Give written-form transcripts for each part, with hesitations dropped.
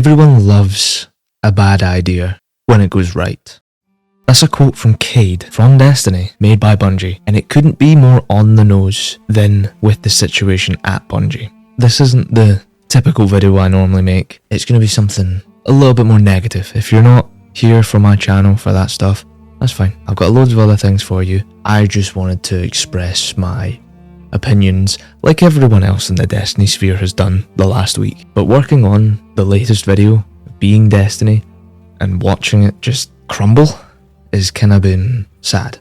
Everyone loves a bad idea when it goes right. That's a quote from Cade from Destiny, made by Bungie, and it couldn't be more on the nose than with the situation at Bungie. This isn't the typical video I normally make. It's going to be something a little bit more negative. If you're not here for my channel for that stuff, that's fine. I've got loads of other things for you. I just wanted to express my opinions like everyone else in the Destiny sphere has done the last week. But working on the latest video, being Destiny, and watching it just crumble has kind of been sad,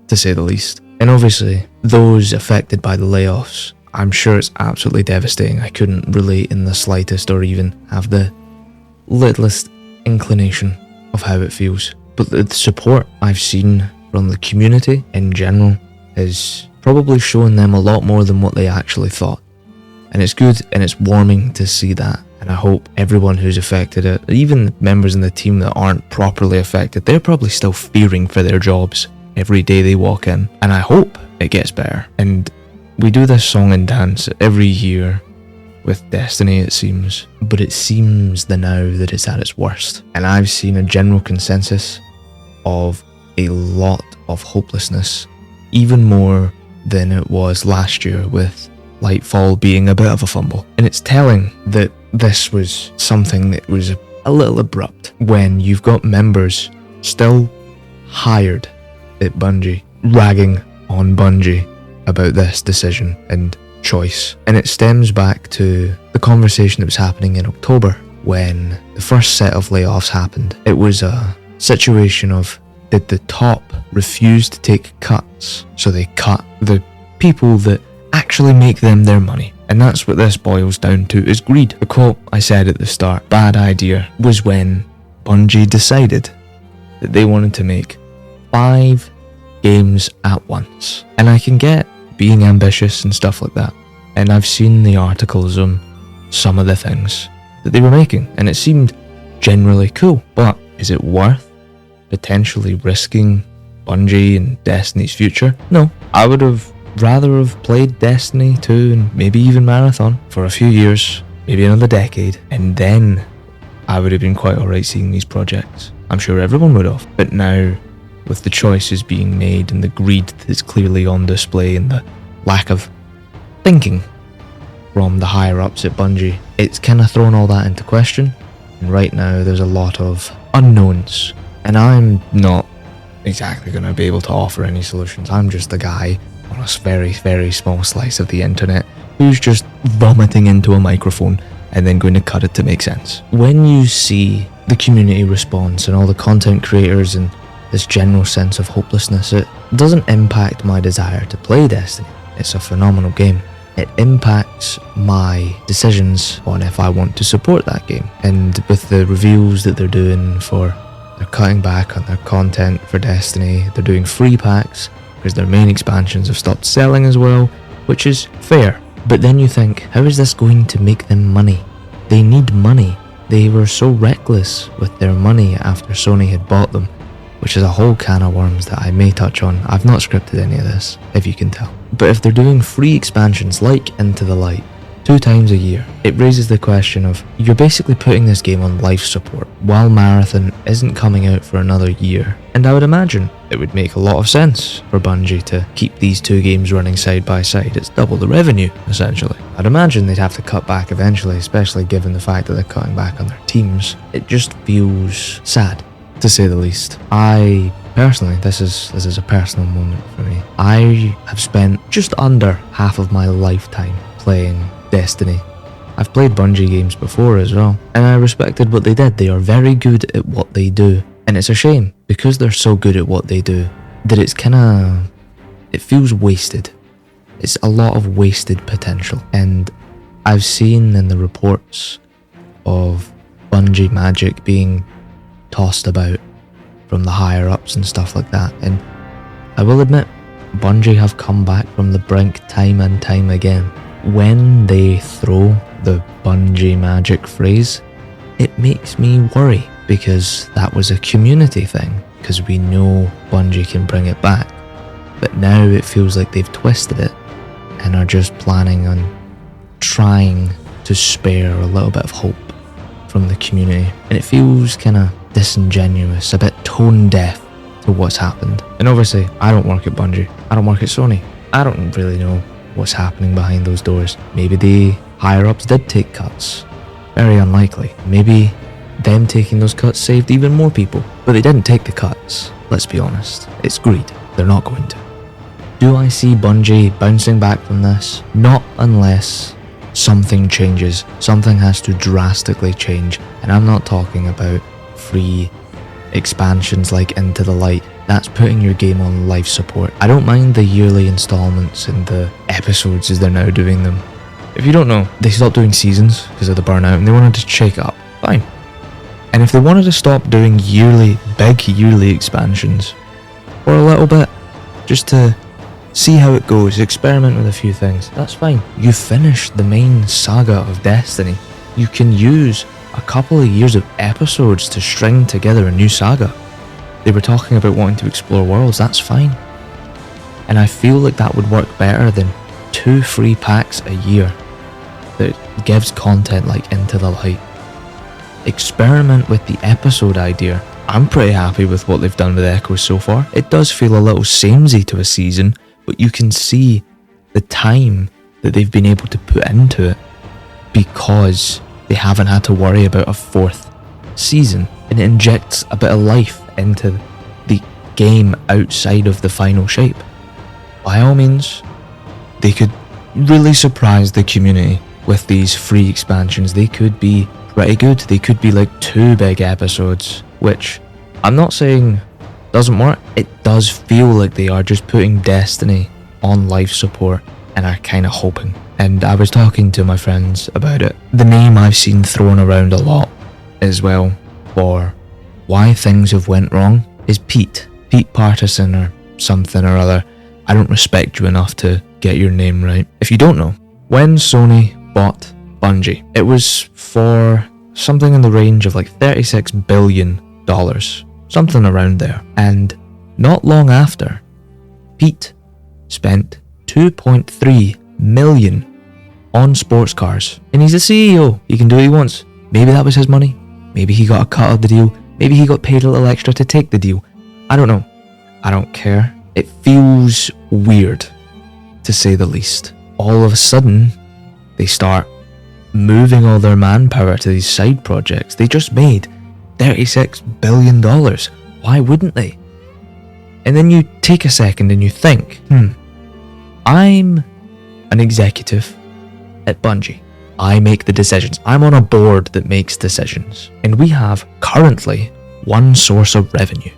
to say the least. And obviously, those affected by the layoffs, I'm sure it's absolutely devastating. I couldn't relate in the slightest or even have the littlest inclination of how it feels. But the support I've seen from the community in general is probably showing them a lot more than what they actually thought. And it's good and it's warming to see that. And I hope everyone who's affected it, even members in the team that aren't properly affected, they're probably still fearing for their jobs every day they walk in. And I hope it gets better. And we do this song and dance every year with Destiny, it seems. But it seems now that it's at its worst. And I've seen a general consensus of a lot of hopelessness, even more than it was last year, with Lightfall being a bit of a fumble. And it's telling that this was something that was a little abrupt when you've got members still hired at Bungie ragging on Bungie about this decision and choice. And it stems back to the conversation that was happening in October when the first set of layoffs happened. It was a situation of, did the top refuse to take cuts, so they cut the people that actually make them their money. And that's what this boils down to, is greed. The quote I said at the start, bad idea, was when Bungie decided that they wanted to make 5 games at once. And I can get being ambitious and stuff like that. And I've seen the articles on some of the things that they were making, and it seemed generally cool. But is it worth potentially risking Bungie and Destiny's future? No. I would have rather have played Destiny 2 and maybe even Marathon for a few years, maybe another decade, and then I would have been quite alright seeing these projects. I'm sure everyone would have. But now, with the choices being made and the greed that's clearly on display and the lack of thinking from the higher ups at Bungie, it's kind of thrown all that into question. And right now there's a lot of unknowns, and I'm not exactly going to be able to offer any solutions. I'm just a guy on a very, very small slice of the internet who's just vomiting into a microphone and then going to cut it to make sense. When you see the community response and all the content creators and this general sense of hopelessness, it doesn't impact my desire to play Destiny. It's a phenomenal game. It impacts my decisions on if I want to support that game. And with the reveals that they're doing for, they're cutting back on their content for Destiny, they're doing free packs because their main expansions have stopped selling as well, which is fair. But then you think, how is this going to make them money? They need money. They were so reckless with their money after Sony had bought them, which is a whole can of worms that I may touch on. I've not scripted any of this, if you can tell. But if they're doing free expansions like Into the Light 2 times a year, it raises the question of, you're basically putting this game on life support while Marathon isn't coming out for another year. And I would imagine it would make a lot of sense for Bungie to keep these 2 games running side by side. It's double the revenue, essentially. I'd imagine they'd have to cut back eventually, especially given the fact that they're cutting back on their teams. It just feels sad, to say the least. I personally, this is a personal moment for me. I have spent just under half of my lifetime playing Destiny. I've played Bungie games before as well, and I respected what they did. They are very good at what they do, and it's a shame because they're so good at what they do that it feels wasted. It's a lot of wasted potential. And I've seen in the reports of Bungie magic being tossed about from the higher ups and stuff like that, and I will admit, Bungie have come back from the brink time and time again. When they throw the Bungie magic phrase, it makes me worry, because that was a community thing, because we know Bungie can bring it back. But now it feels like they've twisted it and are just planning on trying to spare a little bit of hope from the community, and it feels kinda disingenuous, a bit tone deaf to what's happened. And obviously, I don't work at Bungie, I don't work at Sony. I don't really know what's happening behind those doors. Maybe the higher-ups did take cuts. Very unlikely. Maybe them taking those cuts saved even more people. But they didn't take the cuts, let's be honest. It's greed. They're not going to. Do I see Bungie bouncing back from this? Not unless something changes. Something has to drastically change. And I'm not talking about free expansions like Into the Light. That's putting your game on life support. I don't mind the yearly installments and the episodes as they're now doing them. If you don't know, they stopped doing seasons because of the burnout and they wanted to shake it up. Fine. And if they wanted to stop doing big yearly expansions for a little bit, just to see how it goes, experiment with a few things, that's fine. You finished the main saga of Destiny. You can use a couple of years of episodes to string together a new saga. They were talking about wanting to explore worlds, that's fine. And I feel like that would work better than 2 free packs a year that gives content like Into the Light. Experiment with the episode idea. I'm pretty happy with what they've done with Echoes so far. It does feel a little samey to a season, but you can see the time that they've been able to put into it because they haven't had to worry about a 4th season, and it injects a bit of life into the game outside of the final shape. By all means, they could really surprise the community with these free expansions. They could be pretty good. They could be like 2 big episodes, which I'm not saying doesn't work. It does feel like they are just putting Destiny on life support and are kind of hoping. And I was talking to my friends about it. The name I've seen thrown around a lot as well for why things have went wrong is Pete Partisan or something or other. I don't respect you enough to get your name right. If you don't know, when Sony bought Bungie, it was for something in the range of like $36 billion, something around there. And not long after, Pete spent $2.3 million on sports cars. And he's the CEO, he can do what he wants. Maybe that was his money, maybe he got a cut of the deal, maybe he got paid a little extra to take the deal. I don't know. I don't care. It feels weird, to say the least. All of a sudden, they start moving all their manpower to these side projects. They just made $36 billion. Why wouldn't they? And then you take a second and you think, I'm an executive at Bungie. I make the decisions. I'm on a board that makes decisions. And we have currently one source of revenue.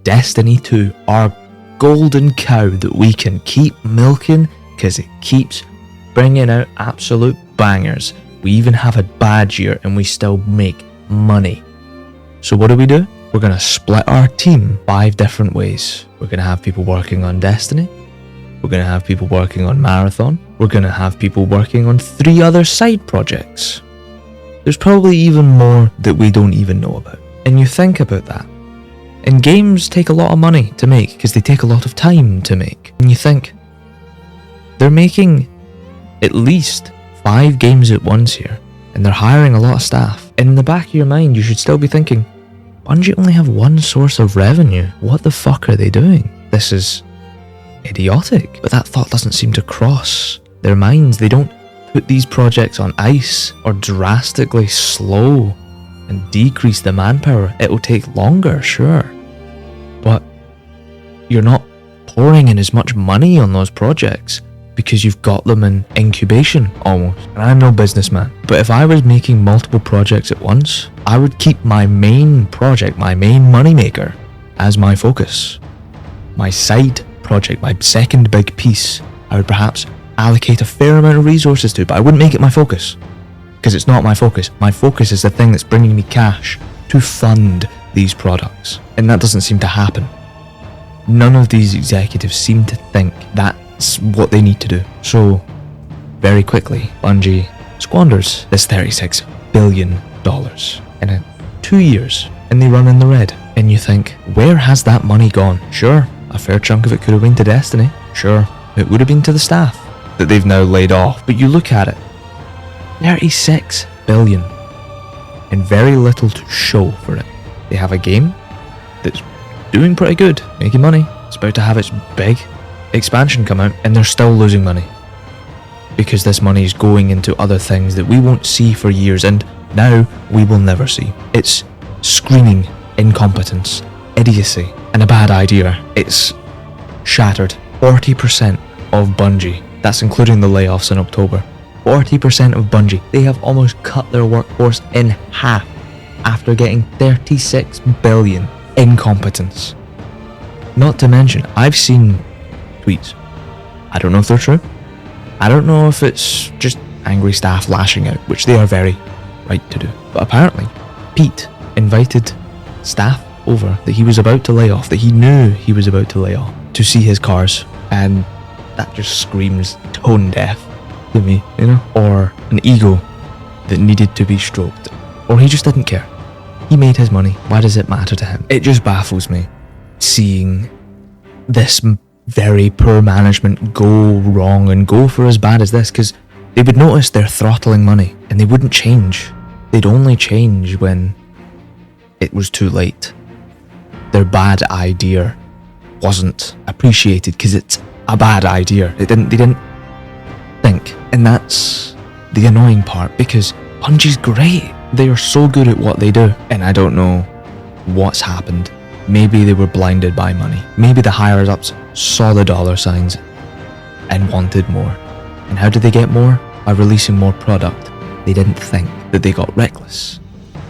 Destiny 2, our golden cow that we can keep milking because it keeps bringing out absolute bangers. We even have a bad year and we still make money. So what do? We're going to split our team 5 different ways. We're going to have people working on Destiny. We're going to have people working on Marathon. We're going to have people working on 3 other side projects. There's probably even more that we don't even know about. And you think about that. And games take a lot of money to make because they take a lot of time to make. And you think, they're making at least 5 games at once here. And they're hiring a lot of staff. And in the back of your mind, you should still be thinking, Bungie only have one source of revenue. What the fuck are they doing? This is idiotic. But that thought doesn't seem to cross their minds. They don't put these projects on ice or drastically slow and decrease the manpower. It will take longer, sure. But you're not pouring in as much money on those projects because you've got them in incubation almost. And I'm no businessman, but if I was making multiple projects at once, I would keep my main project, my main moneymaker, as my focus. My side project, my second big piece, I would perhaps allocate a fair amount of resources to, but I wouldn't make it my focus. Because it's not my focus. My focus is the thing that's bringing me cash to fund these products. And that doesn't seem to happen. None of these executives seem to think that's what they need to do. So, very quickly, Bungie squanders this $36 billion in 2 years, and they run in the red. And you think, where has that money gone? Sure, a fair chunk of it could have been to Destiny. Sure, it would have been to the staff that they've now laid off. But you look at it, $36 billion. and very little to show for it. They have a game that's doing pretty good, making money. It's about to have its big expansion come out, and they're still losing money. Because this money is going into other things that we won't see for years, and now we will never see. It's screaming incompetence, idiocy, and a bad idea. It's shattered 40% of Bungie. That's including the layoffs in October. 40% of Bungie. They have almost cut their workforce in half after getting 36 billion. Incompetence. Not to mention, I've seen tweets. I don't know if they're true. I don't know if it's just angry staff lashing out, which they are very right to do. But apparently, Pete invited staff over that he was about to lay off, that he knew he was about to lay off, to see his cars. And that just screams tone deaf to me, you know? Or an ego that needed to be stroked. Or he just didn't care. He made his money. Why does it matter to him? It just baffles me seeing this very poor management go wrong and go for as bad as this, because they would notice they're throttling money and they wouldn't change. They'd only change when it was too late. Their bad idea wasn't appreciated because it's a bad idea. They didn't think. And that's the annoying part, because Bungie's great. They are so good at what they do. And I don't know what's happened. Maybe they were blinded by money. Maybe the higher ups saw the dollar signs and wanted more. And how did they get more? By releasing more product. They didn't think that they got reckless.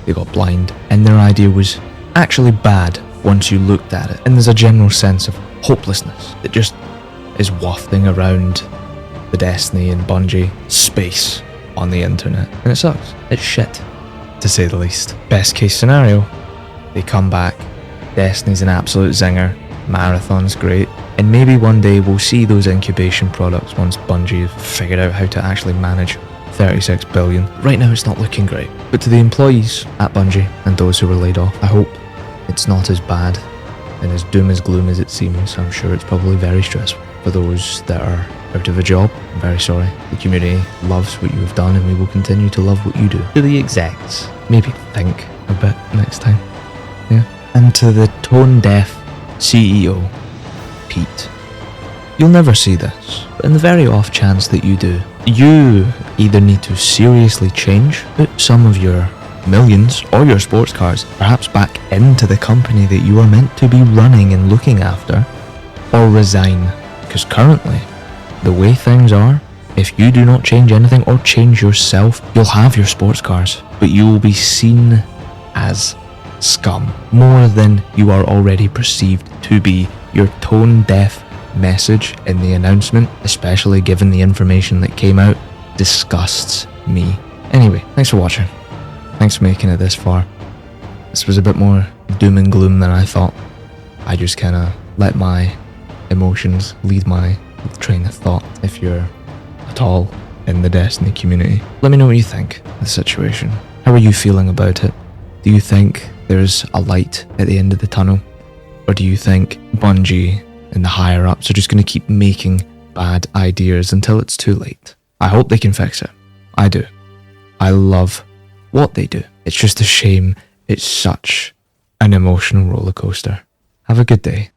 They got blind, and their idea was actually bad once you looked at it. And there's a general sense of hopelessness that just is wafting around the Destiny and Bungie space on the internet. And it sucks. It's shit, to say the least. Best case scenario, they come back, Destiny's an absolute zinger, Marathon's great, and maybe one day we'll see those incubation products once Bungie have figured out how to actually manage 36 billion. Right now it's not looking great. But to the employees at Bungie and those who were laid off, I hope it's not as bad and as doom as gloom as it seems. I'm sure it's probably very stressful for those that are out of a job. I'm very sorry. The community loves what you have done, and we will continue to love what you do. To the execs, maybe think a bit next time. Yeah. And to the tone-deaf CEO, Pete, you'll never see this, but in the very off chance that you do, you either need to seriously change, put some of your millions or your sports cars perhaps back into the company that you are meant to be running and looking after, or resign. Because currently, the way things are, if you do not change anything or change yourself, you'll have your sports cars, but you will be seen as scum more than you are already perceived to be. Your tone-deaf message in the announcement, especially given the information that came out, disgusts me. Anyway, thanks for watching. Thanks for making it this far. This was a bit more doom and gloom than I thought. I just kind of let my emotions lead my train of thought. If you're at all in the Destiny community, let me know what you think of the situation. How are you feeling about it? Do you think there's a light at the end of the tunnel? Or do you think Bungie and the higher ups are just going to keep making bad ideas until it's too late? I hope they can fix it. I do. I love what they do. It's just a shame it's such an emotional roller coaster. Have a good day.